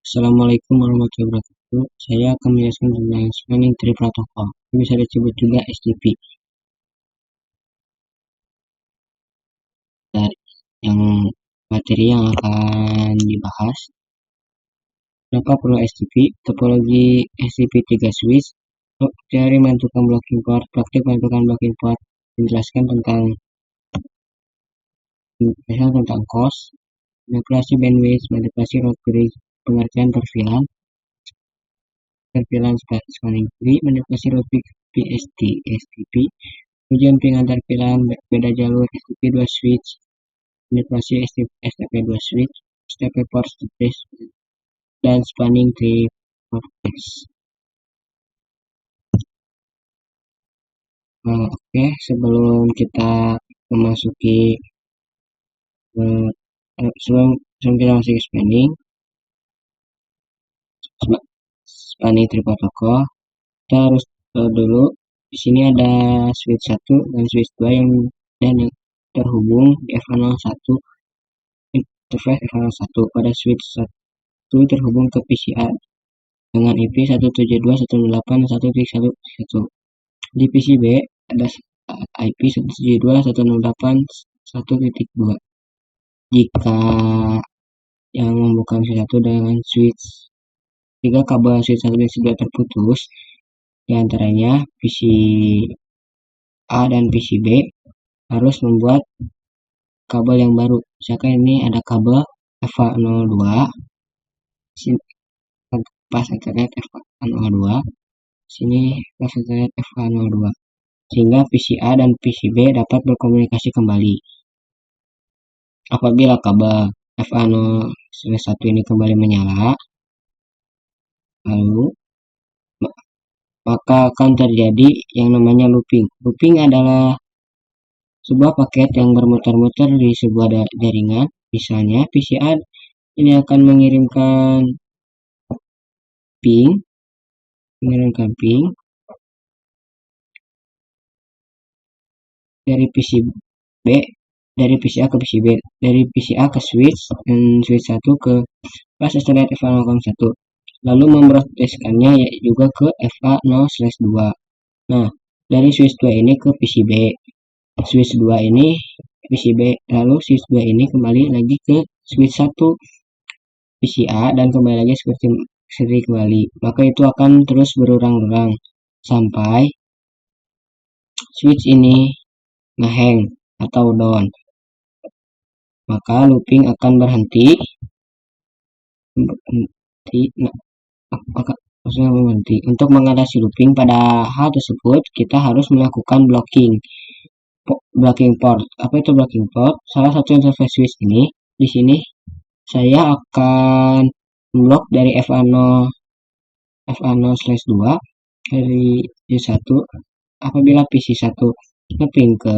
Assalamualaikum warahmatullahi wabarakatuh. Saya akan menjelaskan tentang Spanning Tree Protocol. Bisa disebut juga STP. Dari yang materi yang akan dibahas. Kenapa perlu STP? Topologi STP 3 switch. Teori menentukan blocking port, praktik menentukan blocking port. Menjelaskan tentang cost, manipulasi bandwidth, manipulasi road bridge, pengertian perfilan spanning tree, manipulasi road PST, STP, ujian ping antar pilan, beda jalur, STP 2 switch, manipulasi STP 2 switch, STP port stress, dan spanning tree vortex. Oke, sebelum kita memasuki sebelum kita masuk ke spanning tree protocol, kita harus tahu dulu di sini ada switch 1 dan switch 2 yang terhubung di F01 interface F01. Pada switch 1 terhubung ke PCA dengan IP 172.168.1.1. Di PCB ada IP 172.168.1.2. Jika yang membuka switch 1 dengan switch 3 kabel switch 1 dan switch 2 terputus, diantaranya PCA dan PCB harus membuat kabel yang baru. Misalkan ini ada kabel FA02, pas Ethernet FA02, sini pas Ethernet FA02, sehingga PCA dan PCB dapat berkomunikasi kembali. Apabila kabel FA01 ini kembali menyala, lalu maka akan terjadi yang namanya looping. Looping adalah sebuah paket yang bermuter-muter di sebuah jaringan. Misalnya PCA ini akan mengirimkan ping dari PCB, dari PCA ke PCB, dari PCA ke switch dan switch 1 ke pas Ethernet FA01, lalu memproseskannya juga ke FA0/2. Nah, dari switch 2 ini ke PCB, switch 2 ini PCB, lalu switch 2 ini kembali lagi ke switch 1 PCA dan kembali lagi seperti kembali. Maka itu akan terus berulang-ulang sampai switch ini ngehang atau down. Maka looping akan berhenti. Untuk mengatasi looping pada hal tersebut, kita harus melakukan blocking port. Apa itu blocking port? Salah satu interface switch ini, di sini saya akan blok dari FA0/2 dari P1. Apabila PC1 ngeping ke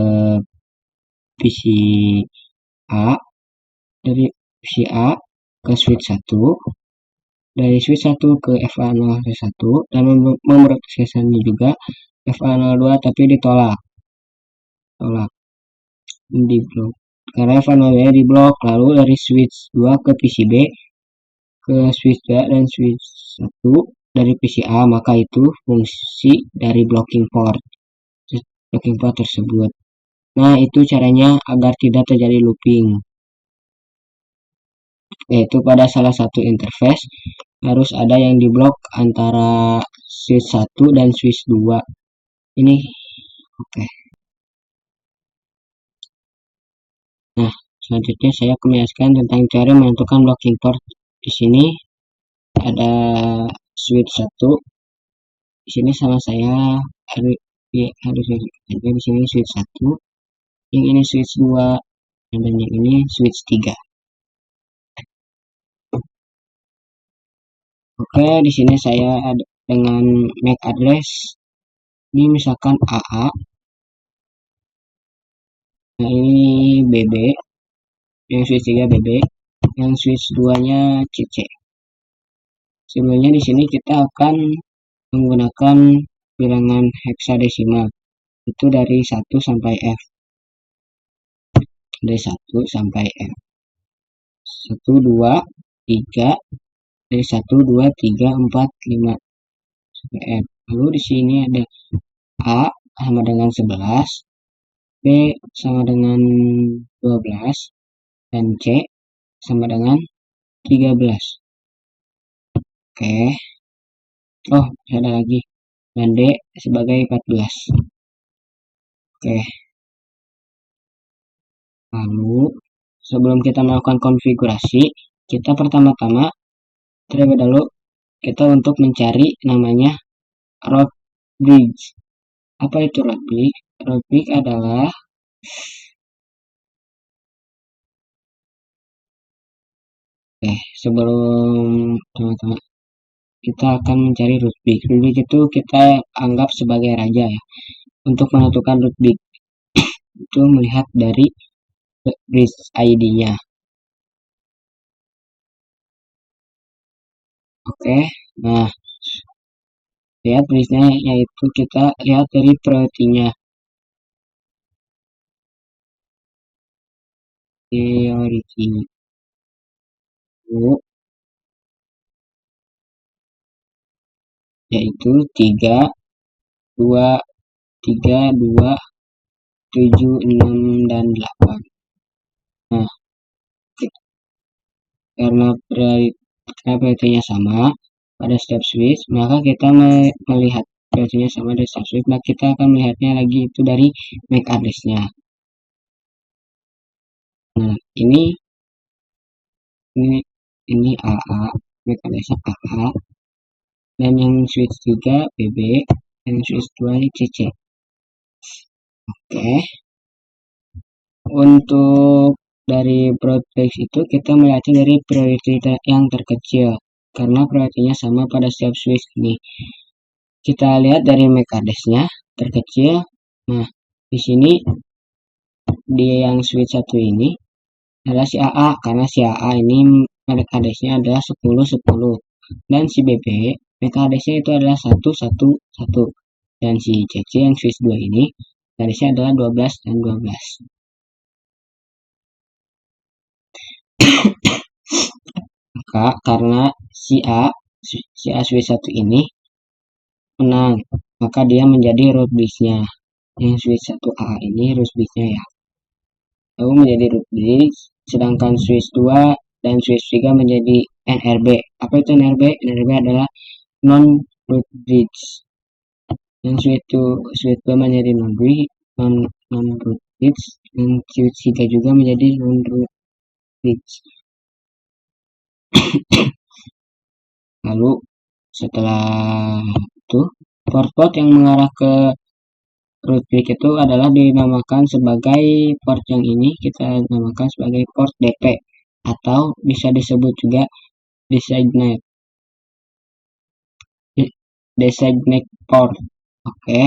PCA, dari PCA ke switch 1, dari switch 1 ke FA0/1, dan memproseskannya juga FA02, tapi ditolak di blok karena FA02 di blok. Lalu dari switch 2 ke PCB, ke switch 2 dan switch 1 dari PCA, maka itu fungsi dari blocking port tersebut. Nah, itu caranya agar tidak terjadi looping, yaitu pada salah satu interface harus ada yang diblok antara switch 1 dan switch 2 ini. Oke. Nah, selanjutnya saya akan menjelaskan tentang cara menentukan blocking port. Di sini ada switch 1. Di sini sama saya harus di sini switch 1, yang ini switch 2, dan yang ini switch 3. Oke, di sini saya ada dengan MAC address. Ini misalkan AA. Nah, ini BB. Yang switch 3 BB, yang switch 2-nya CC. Sebelumnya di sini kita akan menggunakan bilangan heksadesimal. Itu dari 1 sampai F. Dari 1 sampai F. 1, 2, 3, dari 1, 2, 3, 4, 5 sampai N. Lalu di sini ada A sama dengan 11, B sama dengan 12, dan C sama dengan 13. Oke. Oh, ada lagi. Dan D sebagai 14. Oke. Lalu, sebelum kita melakukan konfigurasi, kita pertama-tama terlebih dahulu kita untuk mencari namanya root bridge. Apa itu root bridge? Root bridge adalah sebelum teman-teman kita akan mencari root bridge. Root bridge itu kita anggap sebagai raja ya. Untuk menentukan root bridge itu melihat dari root bridge ID-nya. Oke. Nah, lihat bridge-nya yaitu kita lihat dari priority-nya. Priority yaitu 3, 2, 3, 2, 7, 6, dan 8. Nah, karena priority-nya sama pada step switch, maka kita melihat priority-nya sama dari step switch, maka kita akan melihatnya lagi itu dari MAC address-nya. Nah, ini AA, MAC address-nya AA, dan yang switch 3 BB, dan switch 2 CC. Oke. Untuk dari broadcast itu kita melihatnya dari priority yang terkecil karena priority-nya sama pada setiap switch ini. Kita lihat dari MAC address-nya terkecil. Nah, di sini di yang switch 1 ini adalah si AA karena si AA ini MAC address-nya adalah 10 10, dan si BB MAC address-nya itu adalah 1 1 1, dan si CC yang switch 2 ini address-nya adalah 12 dan 12. Maka karena si A switch 1 ini menang, maka dia menjadi root bridge-nya. Yang switch 1A ini root bridge-nya ya. Lalu menjadi root bridge, sedangkan switch 2 dan switch 3 menjadi NRB. Apa itu NRB? NRB adalah non root bridge. Yang switch 2 menjadi non root bridge, dan switch 3 juga menjadi non root bridge. Lalu setelah itu port-port yang mengarah ke root bridge itu adalah dinamakan sebagai port yang ini kita namakan sebagai port DP atau bisa disebut juga designate port. Oke.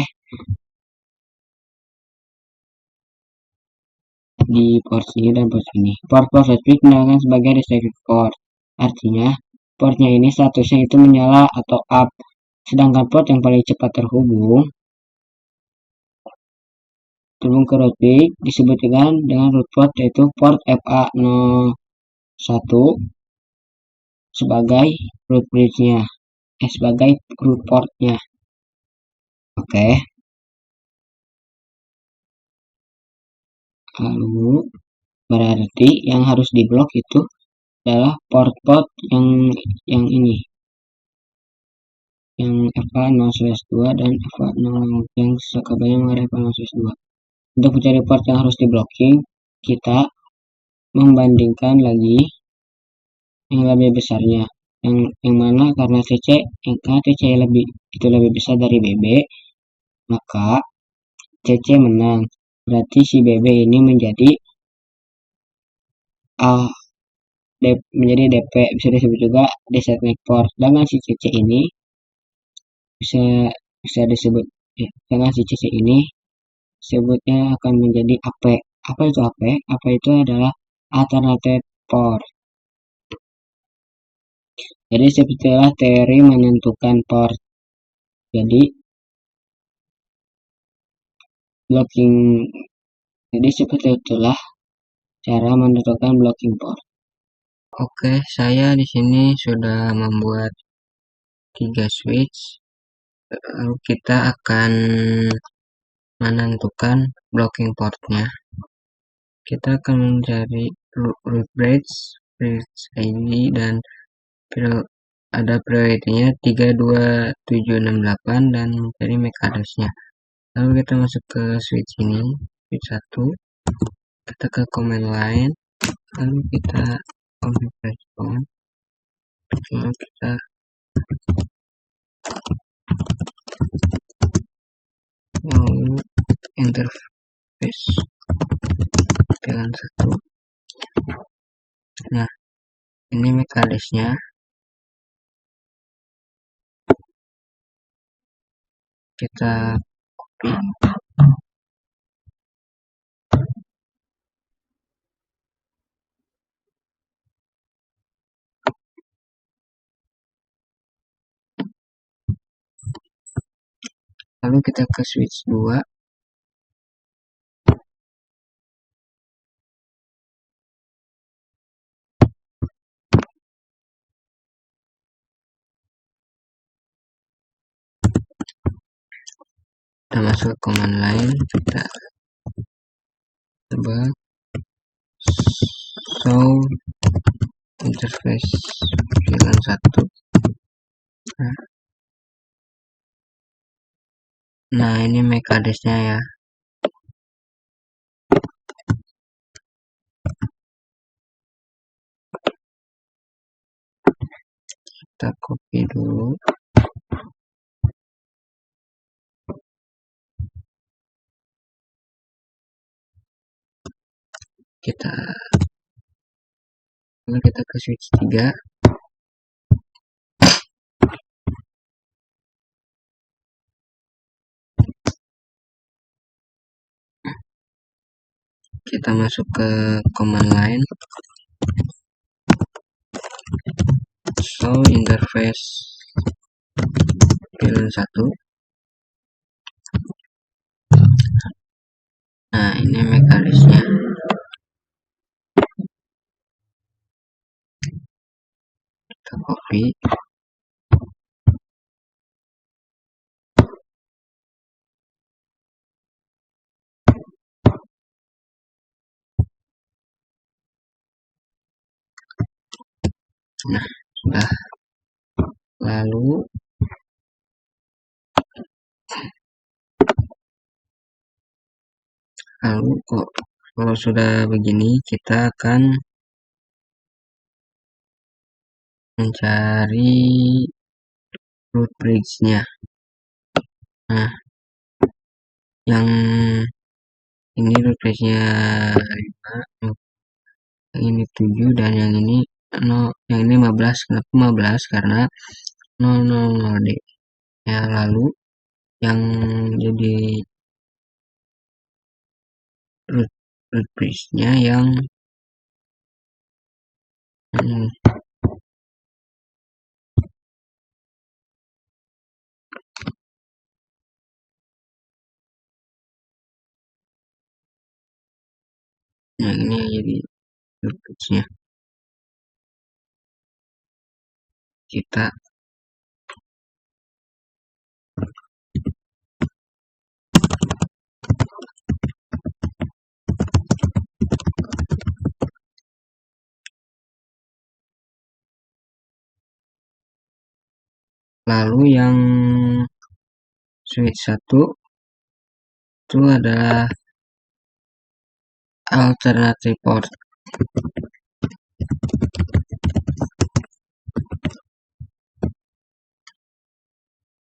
Di port ini dan port ini. Port root bridge dinamakan sebagai designate port. Artinya portnya ini statusnya itu menyala atau up. Sedangkan port yang paling cepat terhubung ke root bridge disebut dengan root port yaitu port FA01 sebagai root bridge-nya, sebagai root port-nya. Oke. Lalu berarti yang harus diblok itu adalah port-port yang ini, yang FA0/2 dan FA0 yang sekabanya mengarah FA0/2. Untuk mencari port yang harus diblocking, kita membandingkan lagi yang lebih besarnya, yang mana karena TC itu lebih besar dari BB, maka CC menang. Berarti si BB ini menjadi DP, bisa disebut juga designate port. Dengan si CC ini bisa disebut dengan si CC ini sebutnya akan menjadi AP. Apa itu AP? AP itu adalah alternate port. Jadi sepertilah teori menentukan port. Jadi blocking. Jadi seperti itulah cara menentukan blocking port. Oke, saya di sini sudah membuat 3 switch. Lalu kita akan menentukan blocking portnya. Kita akan mencari root bridge ID dan ada priority-nya 32768 dan mencari MAC address-nya. Lalu kita masuk ke switch ini, switch 1. Kita ke command line, lalu kita configure command. Lalu kita interface pilihan 1. Nah, ini MAC address-nya. Kita copy. Lalu kita ke switch 2. Kita masuk ke command line, kita coba show interface pilihan 1. Nah, ini MAC address-nya ya. Kita copy dulu. Lalu kita ke switch 3. Kita masuk ke command line, show interface pilihan 1. Nah, ini MAC address-nya. Kita copy. Nah, sudah. Lalu kalau sudah begini, kita akan mencari root bridge-nya. Nah, yang ini root bridge-nya 5, yang ini 7, dan yang ini 0, yang ini 15. Kenapa 15? Karena 000D. Ya, lalu yang jadi root bridge-nya yang ini jadi root bridge-nya. Kita lalu yang switch 1 itu adalah alternative port.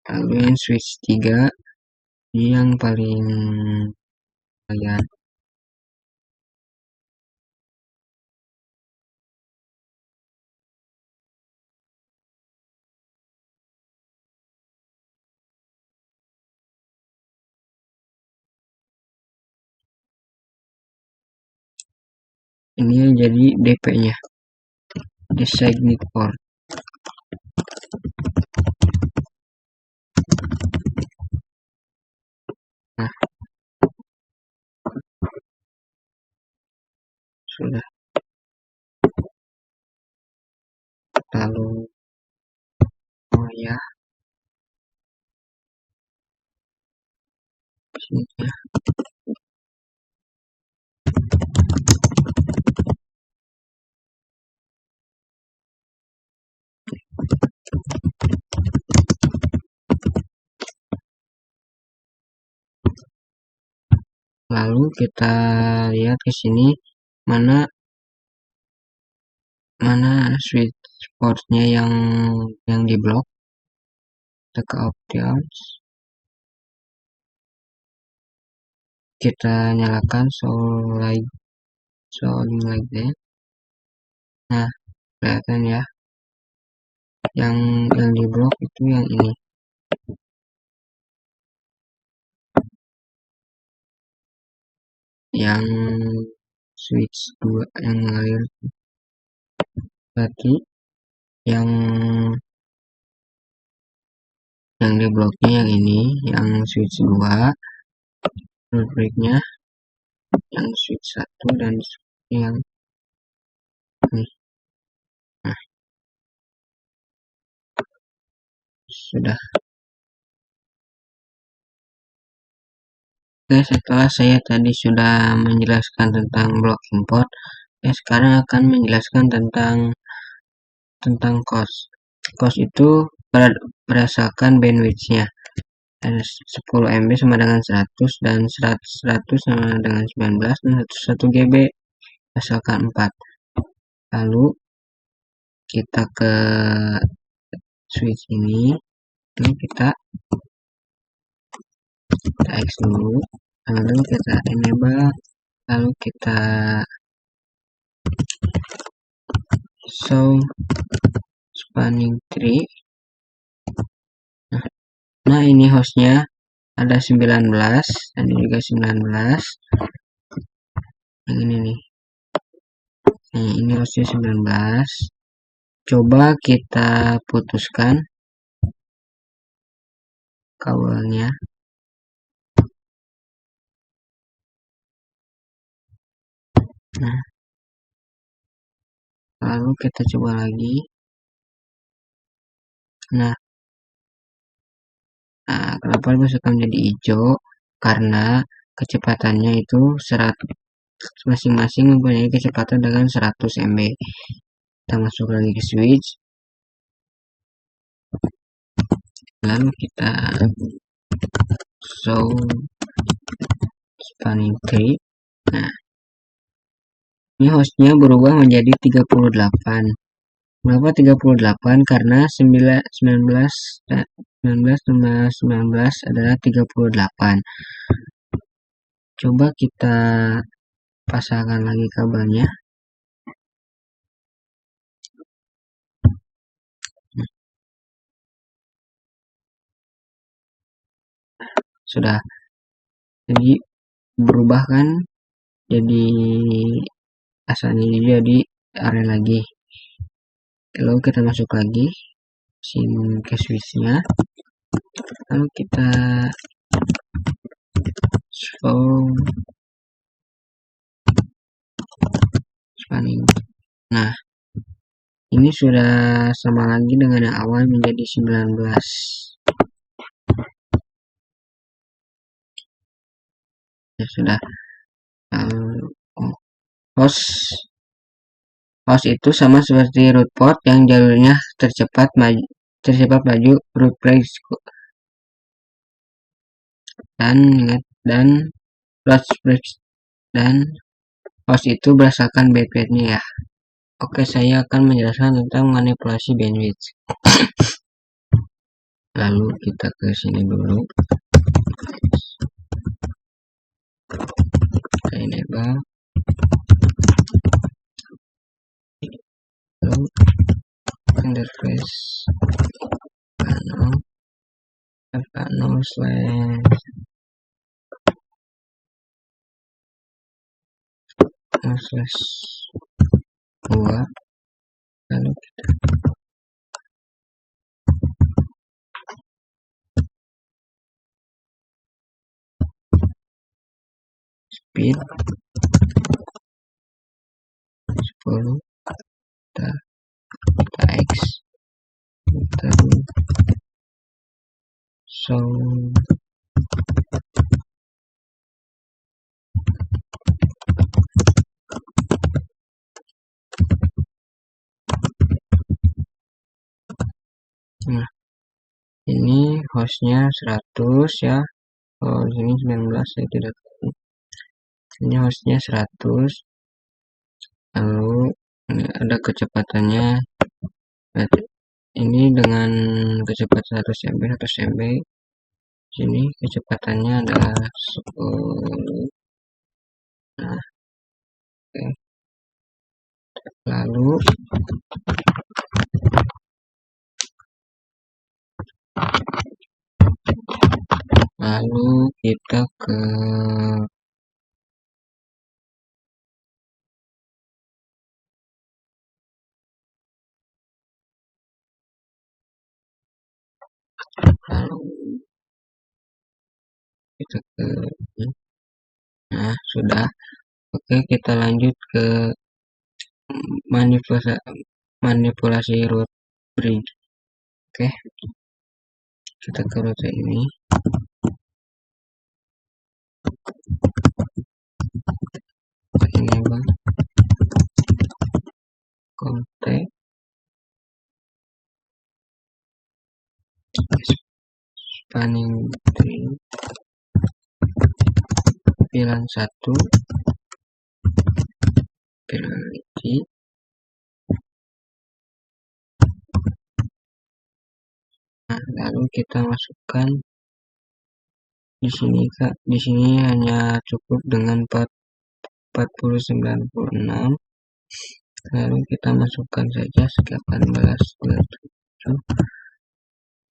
Lalu yang switch 3 yang paling bagian. Ini yang jadi DP-nya, designated port. Nah, sudah. lalu oh ya sini ya. Lalu kita lihat ke sini mana switch portnya yang di blok. Kita ke options, kita nyalakan showing like that. Nah, kelihatan ya, yang di blok itu yang ini, yang switch 2 yang mengalir. Berarti yang di bloknya yang ini, yang switch 2, root break-nya yang switch 1 dan yang ini. Nah, sudah. Oke, setelah saya tadi sudah menjelaskan tentang blok import, saya sekarang akan menjelaskan tentang cost. Cost itu berdasarkan bandwidth-nya. Ada 10 MB sama dengan 100 dan 100 sama dengan 19 dan 1 GB asalkan 4. Lalu kita ke switch ini kita X dulu, lalu kita enable, lalu kita show spanning tree. Nah, ini hostnya ada 19 dan ini juga 19. Yang ini nih. Nah, ini hostnya 19. Coba kita putuskan kabelnya. Nah, lalu kita coba lagi. Nah, kenapa bisa menjadi hijau? Karena kecepatannya itu 100, masing-masing mempunyai kecepatan dengan 100 MB. Kita masuk lagi ke switch, lalu kita show spanning tree. Nah, ini hostnya berubah menjadi 38. Kenapa 38? Karena 19 tambah 19 adalah 38. Coba kita pasangkan lagi kabelnya. Sudah. Jadi berubah kan, jadi asalnya jadi area lagi. Lalu kita masuk lagi sini ke switchnya, lalu kita show spanning. Nah, ini sudah sama lagi dengan yang awal menjadi 19. Ya sudah. Host itu sama seperti root port yang jalurnya tercepat maju root break dan flash break, dan host itu berdasarkan bandwidth-nya ya. Oke, saya akan menjelaskan tentang manipulasi bandwidth. Lalu kita ke sini dulu. Kita enable. Lalu interface panel slash 2, lalu kita speed 10, kita X kosong. Nah, ini hostnya 100 ya. Oh, di sini 19 saya tidak tahu. Ini hostnya 100. Lalu ini ada kecepatannya. Ini dengan kecepatan 100 MB 100 MB. Sini kecepatannya adalah 10. Nah, oke. Lalu kita ke nah sudah. Oke, kita lanjut ke manipulasi root bridge. Oke, kita ke rute ini. Ini bang, kontek spanning tree pilihan 1 priority. Nah, lalu kita masukkan di sini Kak. Di sini hanya cukup dengan 4096. Lalu kita masukkan saja 1827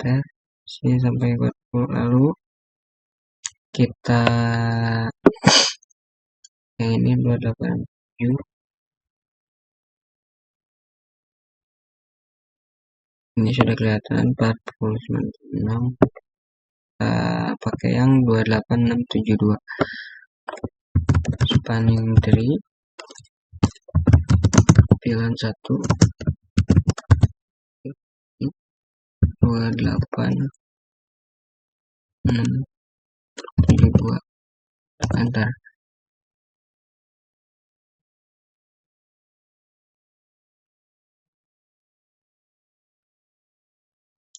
tes sini sampai 40. Lalu kita yang ini 287. Ini sudah kelihatan 4096. Pakai yang 28672 spanning tree pilihan 1 28672 enter.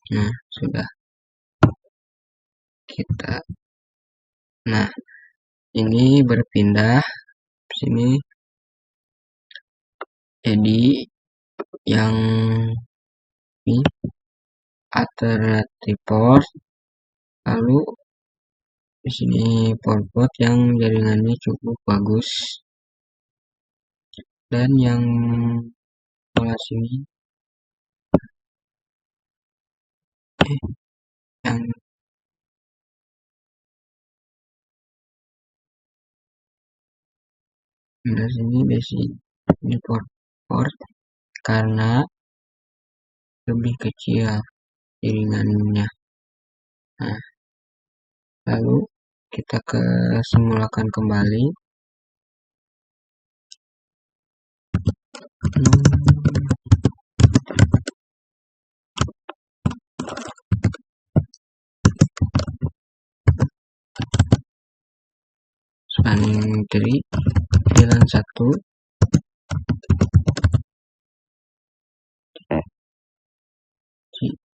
Nah, sudah kita. Nah, ini berpindah sini jadi yang ini alternative port. Lalu di sini port yang jaringannya cukup bagus, dan yang sebelah sini yang sebelah sini ini port karena lebih kecil jaringannya. Nah, lalu kita ke simulakan kembali. Spanning tree jalan 1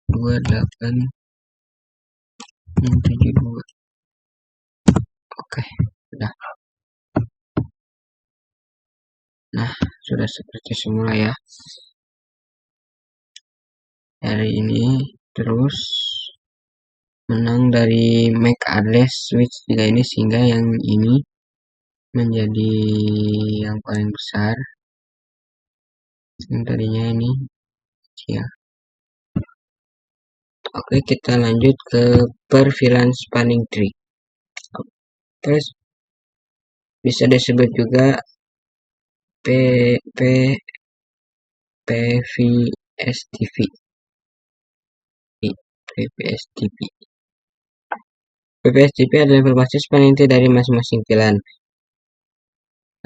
28672. Oke, sudah. Nah, sudah seperti semula ya. Hari ini terus menang dari MAC address switch 3 ini, sehingga yang ini menjadi yang paling besar. Yang tadinya ini kecil. Oke, kita lanjut ke perfilan spanning tree. Terus bisa disebut juga PVSTP. PVSTP adalah informasi spanning tree dari masing-masing filan.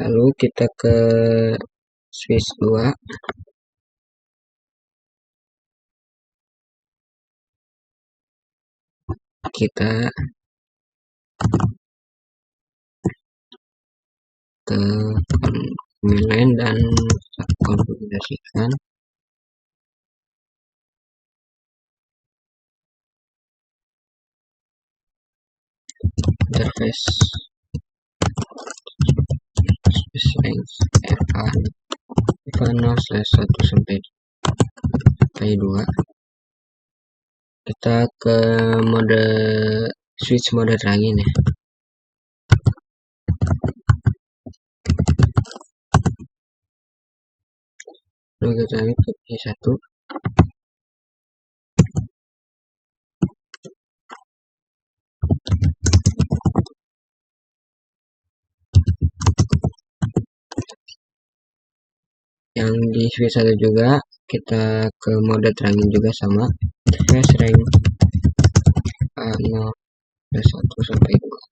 Lalu kita ke switch 2. kita ke command dan konfigurasikan interface space length fa 0/1 sampai 2. Kita ke mode switch mode terangin ya. Lalu kita ke P1. Yang di switch 1 juga kita ke mode terangin juga sama, interface range fa 0/1 sampai 2.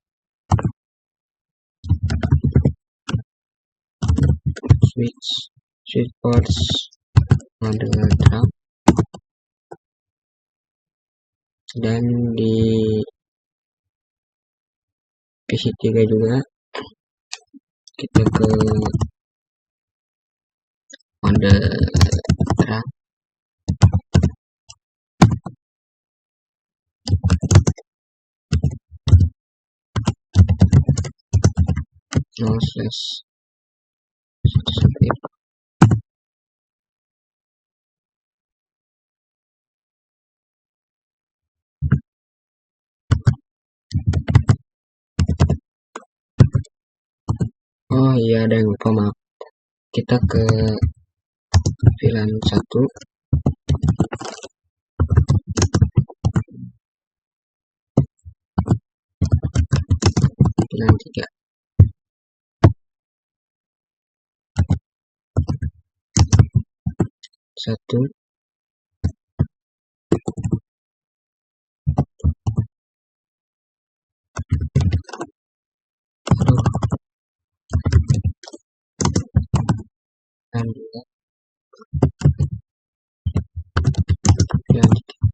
switch ports mode terang, dan di PC3 juga kita ke mode terang, no slash 1 sampai 2. Oh iya, ada yang lupa, maaf. Kita ke VLAN 1, VLAN 3. Satu, dan 2, VLAN 3.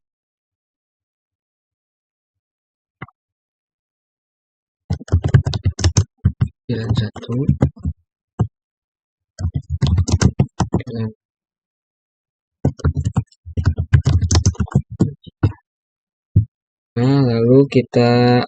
VLAN 1, VLAN. Nah, lalu kita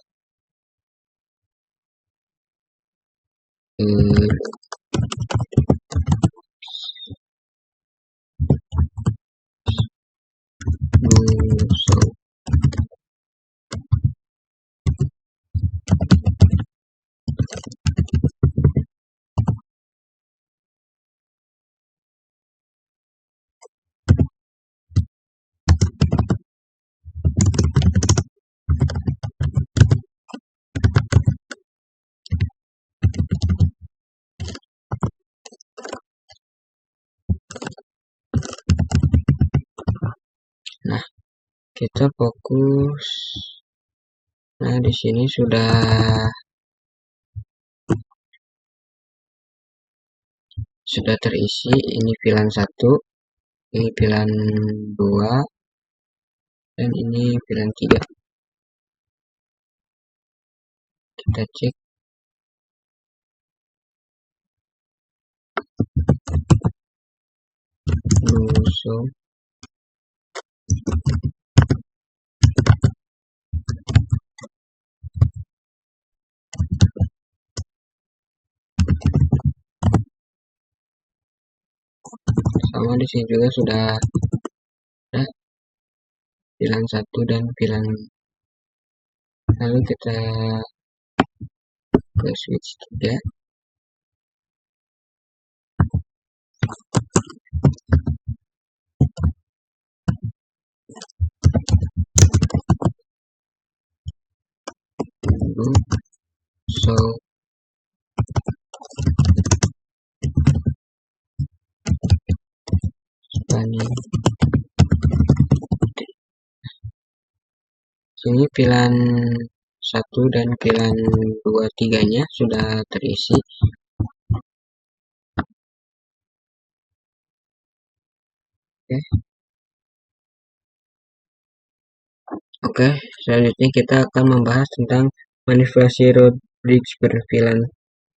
nah, kita fokus. Nah, di sini sudah terisi. Ini VLAN 1, ini VLAN 2, dan ini VLAN 3. Kita cek. So, sama di sini juga sudah ada VLAN 1 dan VLAN. Lalu kita ke switch 3. So, sini VLAN 1 dan VLAN 2 3-nya sudah terisi. Oke. Oke, selanjutnya kita akan membahas tentang manipulasi root bridge per VLAN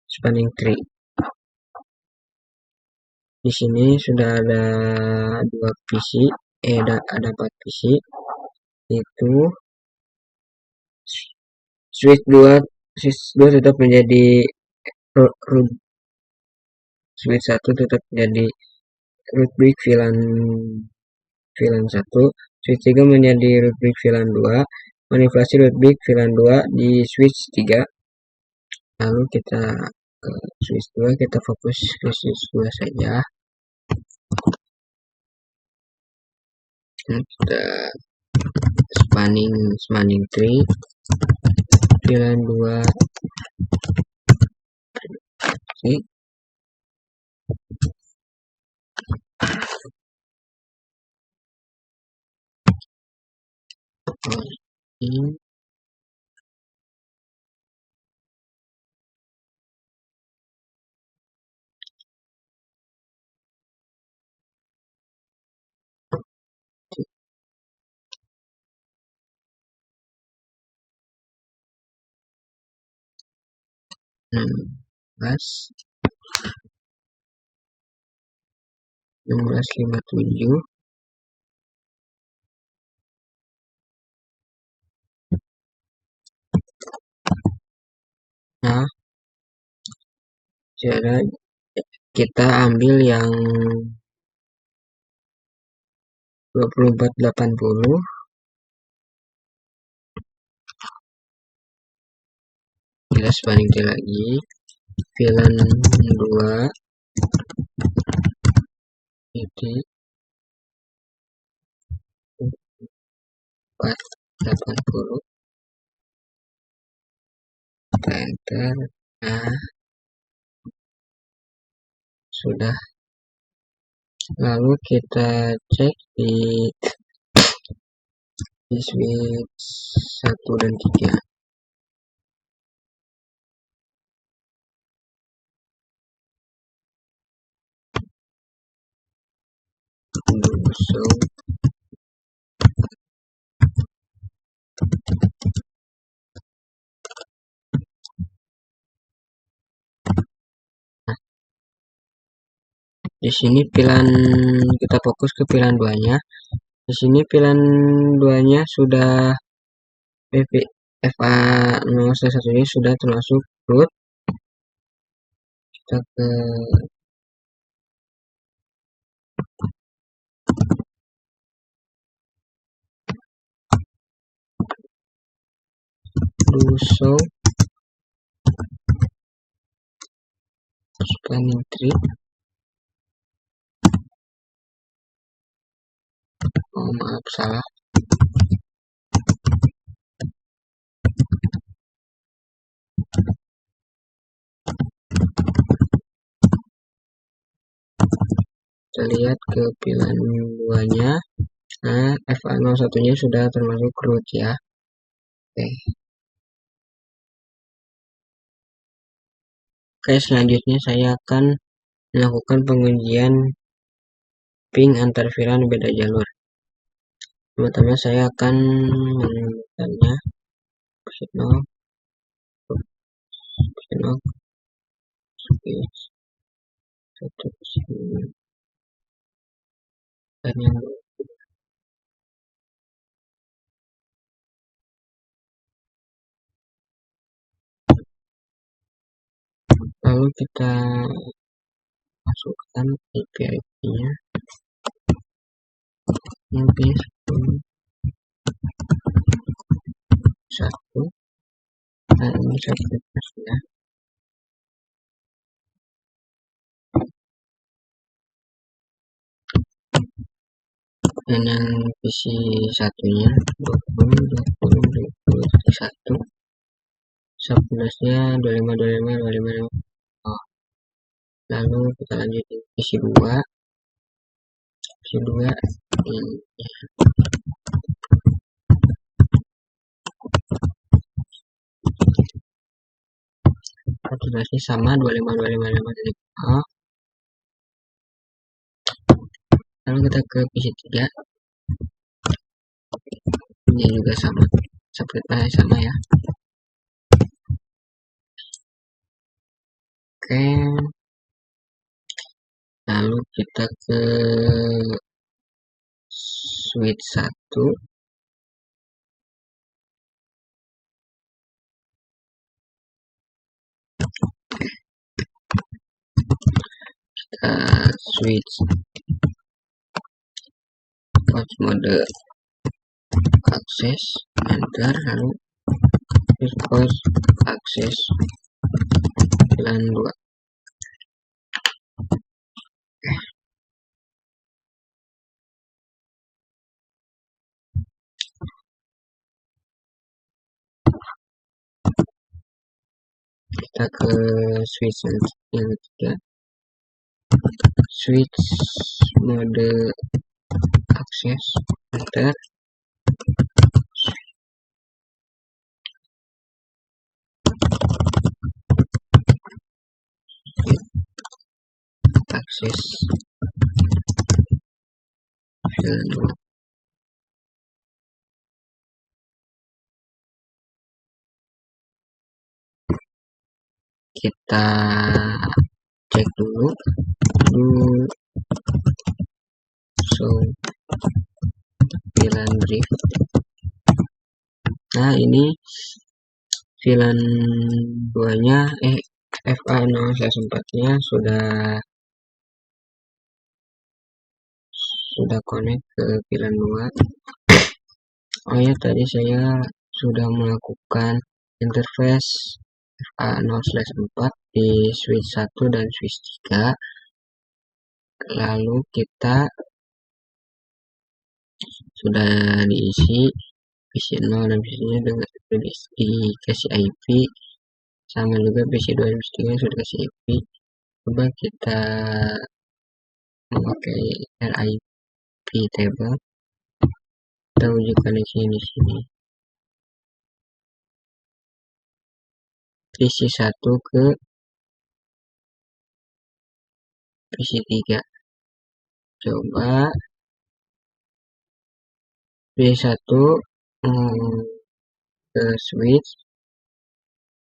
spanning tree. Di sini sudah ada dua PC, ada 4 PC, itu switch 2 tetap menjadi root, switch 1 tetap menjadi root bridge VLAN 1, switch 3 menjadi root bridge VLAN 2, manipulasi root bridge VLAN 2 di switch 3. Lalu kita ke switch 2, kita fokus ke switch 2 saja. Kita spanning tree VLAN 2 sih. Ini pas 1657. Nah, cara kita ambil yang 2480, kita spanning tree lagi VLAN 2 titik 480, enter. Nah, sudah. Lalu kita cek di switch 1 dan 3. So, di sini VLAN, kita fokus ke VLAN 2-nya. Di sini VLAN 2-nya sudah FA01-nya sudah termasuk root. Kita ke show spanning tree. Oh, maaf, salah. Kita lihat ke VLAN 2-nya. Nah, FA01-nya sudah termasuk root ya. Oke, selanjutnya saya akan melakukan pengujian ping antar VLAN beda jalur. Pertama saya akan menemukannya signal switch 1 dan yang lalu kita masukkan IP-nya mungkin 1 dan ini sertifikasinya. Dan yang PC satunya 20 subnetnya 25. Oh. Lalu kita lanjutin PC 2 ini subnetnya sama 25. Oh. Lalu kita ke PC 3 ini juga sama seperti sama ya. Oke, lalu kita ke switch 1. Kita switch port mode akses, enter, lalu port akses VLAN 2. Kita ke switch yang ketiga, switch mode akses, enter, akses VLAN 2. Kita cek dulu show VLAN brief. Nah, ini VLAN 2 nya FA0/4 nya sudah connect ke VLAN 2. Oh ya, tadi saya sudah melakukan interface FA0/4 di switch 1 dan switch 3. Lalu kita sudah diisi PC0 dan PC-nya dengan dikasih IP, sama juga PC2 dan PC3 sudah kasih IP. Coba kita memakai RIP table, kita uji koneksi di sini. PC1 ke PC3. Coba PC1 ke switch,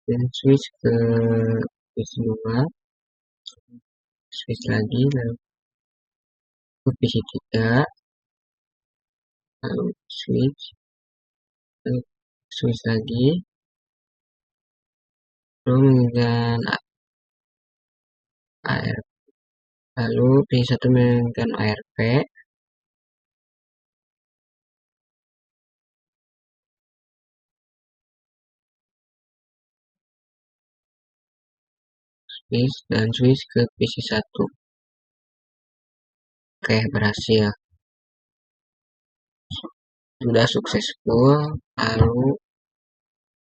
dan switch ke PC2, switch lagi, lalu ke PC3, lalu switch lagi, lalu menginginkan ARP, lalu PC1 menginginkan ARP, switch, dan switch ke PC1. Oke, berhasil, sudah successful. Lalu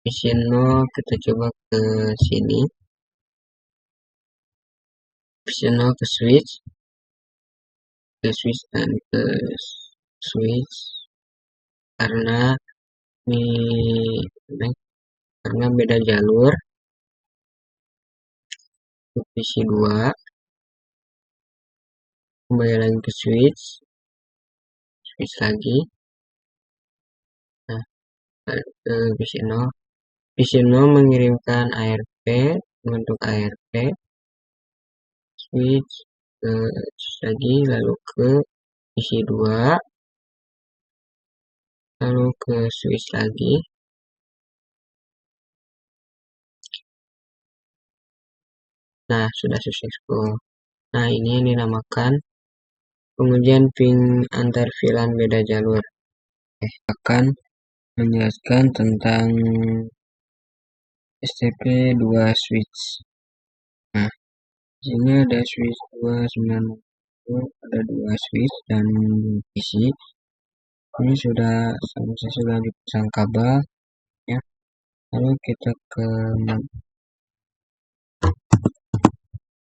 PC0 kita coba ke sini, PC0 ke switch dan ke switch, karena beda jalur. Ke PC2, kembali lagi ke switch lagi. Nah, ke PC0 mengirimkan ARP, bentuk ARP, switch lagi, lalu ke PC2, lalu ke switch lagi. Nah, sudah successful. Nah, ini yang dinamakan pengujian ping antar VLAN beda jalur. Akan menjelaskan tentang STP2 switch. Nah, sini ada switch 290, ada 2 switch dan PC. Ini sudah dipasang kabel ya. Lalu kita ke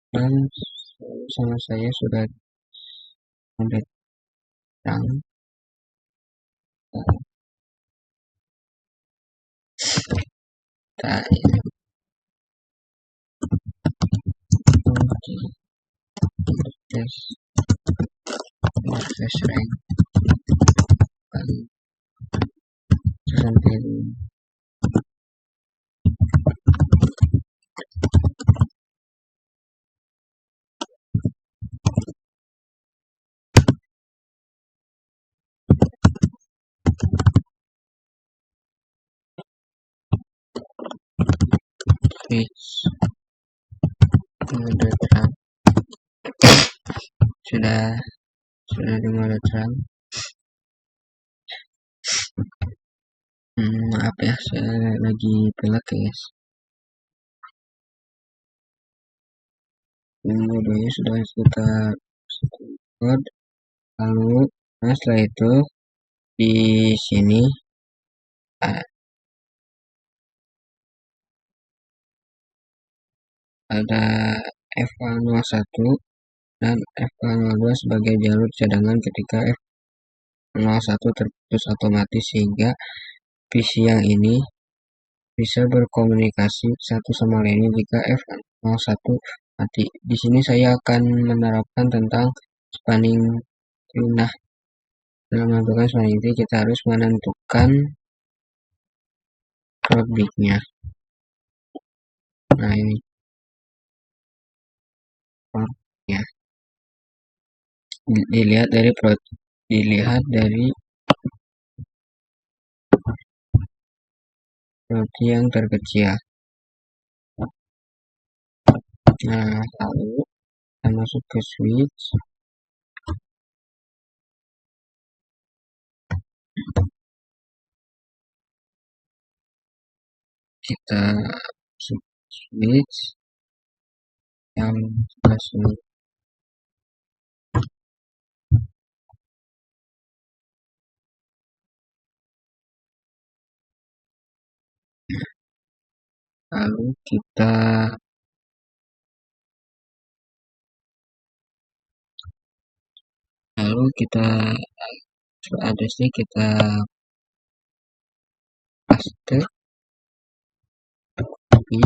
dan sama saya sudah datang. Interface rank sampai switch mode terang sudah di mode terang. Maaf ya, saya lagi pilek guys. Modelnya sudah kita upload. Lalu setelah itu di sini ada FA01 dan FA02 sebagai jalur cadangan ketika F01 terputus otomatis, sehingga PC yang ini bisa berkomunikasi satu sama lainnya jika F01 mati. Di sini saya akan menerapkan tentang spanning tree. Nah, dalam menentukan spanning tree kita harus menentukan rootbit-nya. Nah, ini ya. Dilihat dari roti yang terkecil. Nah, lalu kita masuk ke switch. Kita switch yang masuk. Lalu kita address-nya kita paste di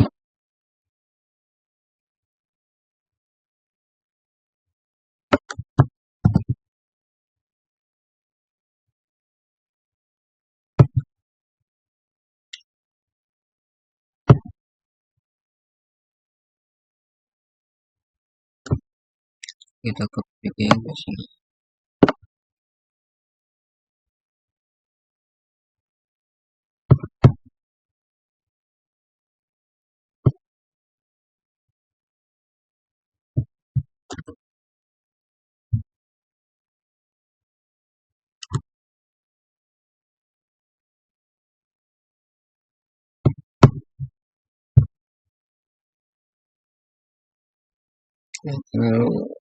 kita copy ke sini. Lalu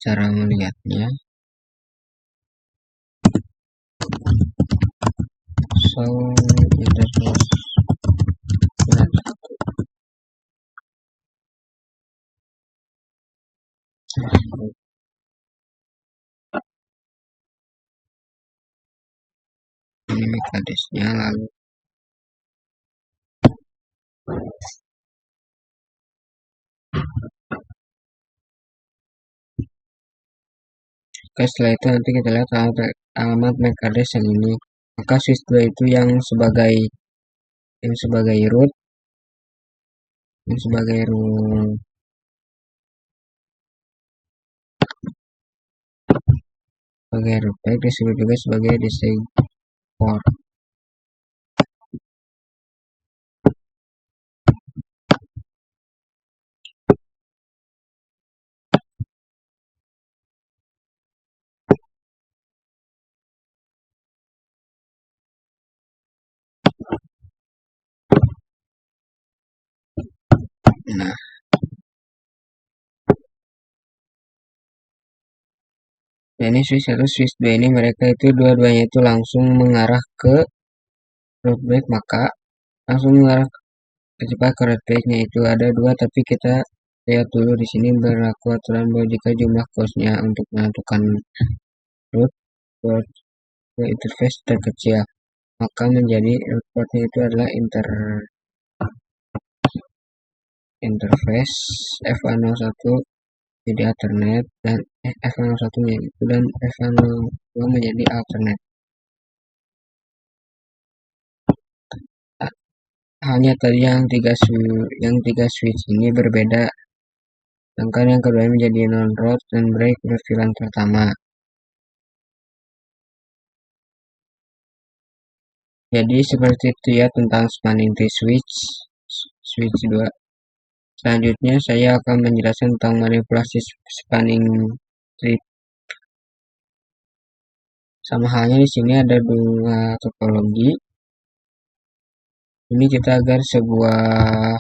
cara melihatnya, show interface ini mekanisnya. Lalu setelah itu nanti kita lihat alamat MAC address yang ini. Maka switch 2 itu yang sebagai root, baik disebut juga sebagai distinct port. Nah, ini switch 1, switch 2 ini mereka itu dua-duanya itu langsung mengarah ke root break, maka langsung mengarah cepat ke root break-nya itu ada dua, tapi kita lihat dulu di sini berlaku aturan bahwa jika jumlah cost-nya untuk menentukan root interface terkecil, maka menjadi root port-nya itu adalah interface FA01 jadi alternate, dan F01 menjadi itu, dan F02 menjadi alternate. Hanya tadi yang tiga switch ini berbeda, sedangkan yang kedua menjadi non road dan break berfilan pertama. Jadi seperti itu ya tentang spanning tree switch 2. Selanjutnya saya akan menjelaskan tentang manipulasi spanning tree. Sama halnya di sini ada dua topologi. Ini kita agar sebuah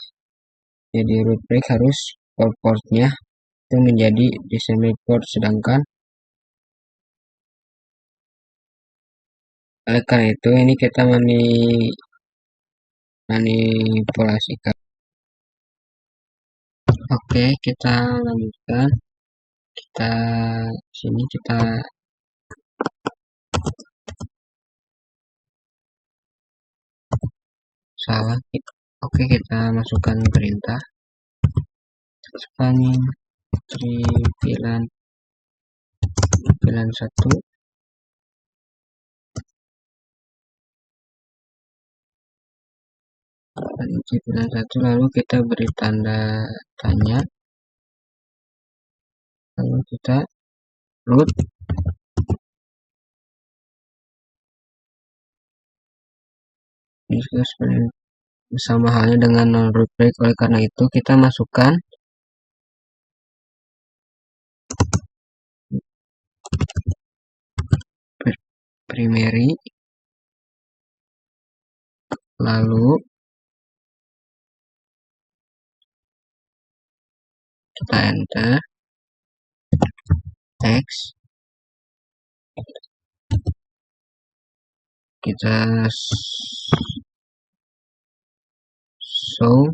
jadi root break harus portnya itu menjadi disseminate port, sedangkan oleh karena itu ini kita manipulasikan. Oke, kita lanjutkan. Kita sini kita salah. Oke, kita masukkan perintah spanning tree VLAN 1 VLAN 1, lalu kita beri tanda tanya, lalu kita root. Ini sudah sama halnya dengan non root break, oleh karena itu kita masukkan primary, lalu kita enter text, kita show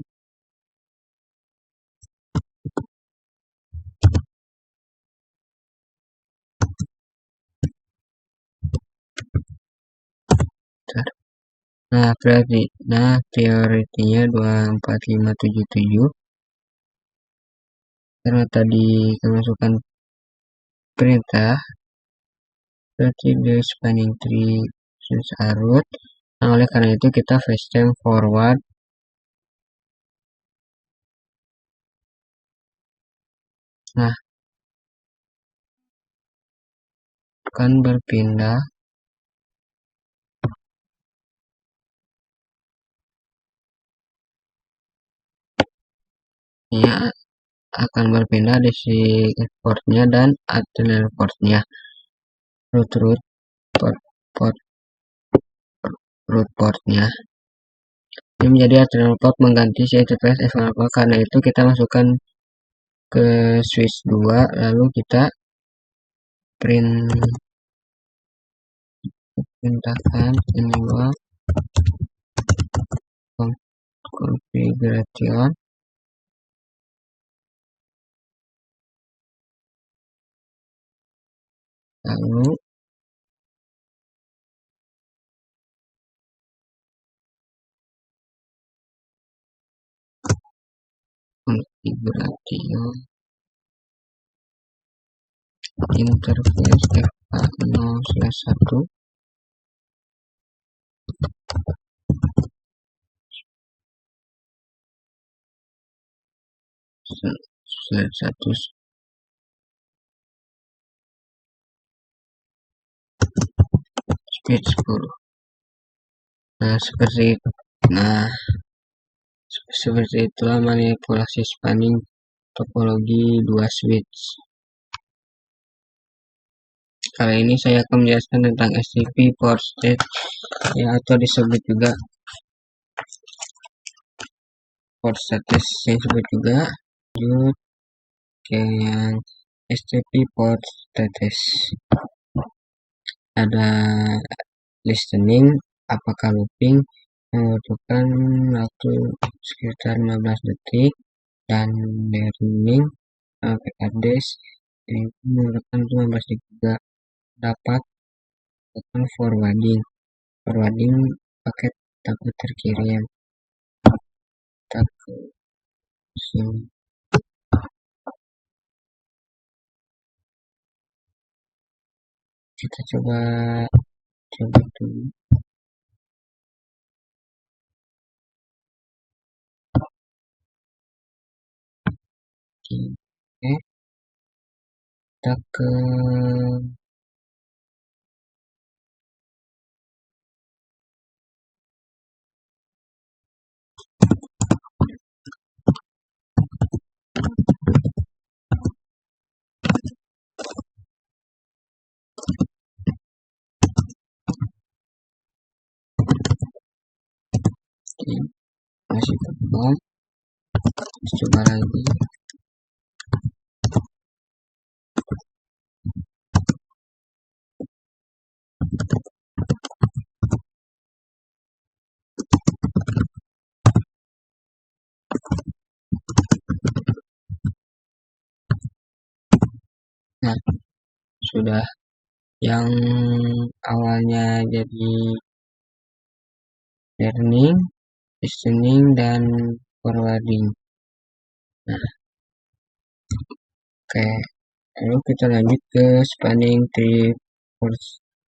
priority-nya 24577, karena tadi kemasukan perintah berarti the spanning tree root. Nah, oleh karena itu kita facetime forward. Nah, akan berpindah ya, akan berpindah di si portnya dan alternate portnya, root portnya ini menjadi alternate port mengganti si TTS F0. Karena itu kita masukkan ke switch 2, lalu kita perintahkan enable configuration, lalu configuration interface FA0/1 speed 10. Seperti itulah manipulasi spanning topologi 2 switch. Kali ini saya akan menjelaskan tentang STP port state, ya, atau disebut juga port status, yang disebut juga lanjut ke yang STP port status. Ada listening, apakah looping, membutuhkan waktu sekitar 15 detik, dan learning PKDs ini menggunakan 15 detik juga. Dapat forwarding paket takut terkirim. Sini Kita coba dulu. Oke, kita ke masih belum. Coba lagi. Nah, sudah. Yang awalnya jadi learning, listening, dan forwarding. Nah, oke. Lalu kita lanjut ke spanning tree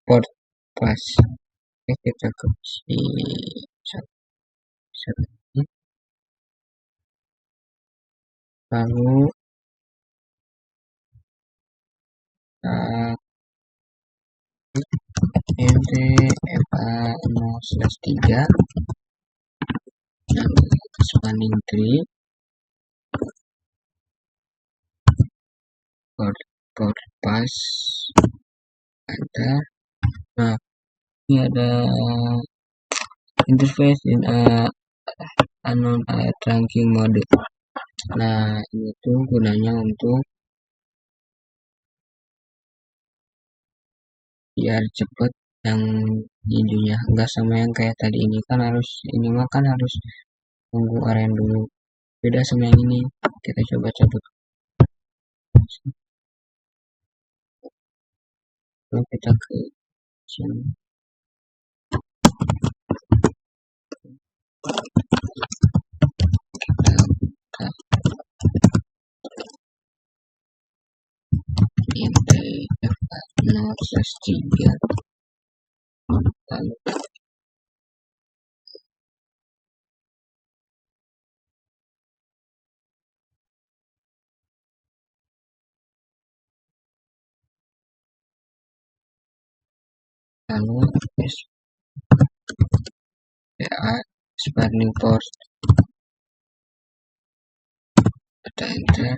port pass. Oke, kita ke si satu ini. Lalu nt fa 0/3 spanning tree port pass ada. Nah, ini ada interface in unknown trunking mode. Nah, ini tuh gunanya untuk biar cepet yang hijaunya, enggak sama yang kayak tadi ini kan harus, ini mah kan harus tunggu aren dulu. Beda sama yang ini. Kita coba cabut. Lalu kita ke sini. Kita 0/3 lalu SPA spanning port ada enter.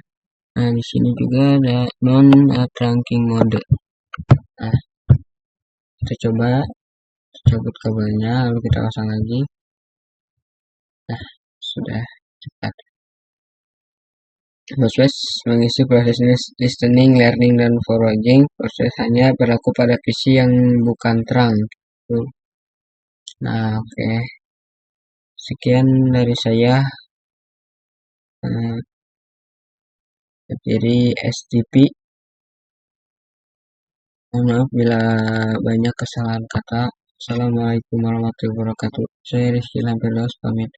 Nah, di sini juga ada non trunking mode. Nah, kita coba cabut kabelnya lalu kita pasang lagi. Nah, sudah cepat. Proses mengisi proses listening, learning, dan forwarding. Proses hanya berlaku pada PC yang bukan terang. Nah, oke. Sekian dari saya. Dari STP. Mohon maaf bila banyak kesalahan kata. Assalamualaikum warahmatullahi wabarakatuh. Saya Rizky Lampiros pamit.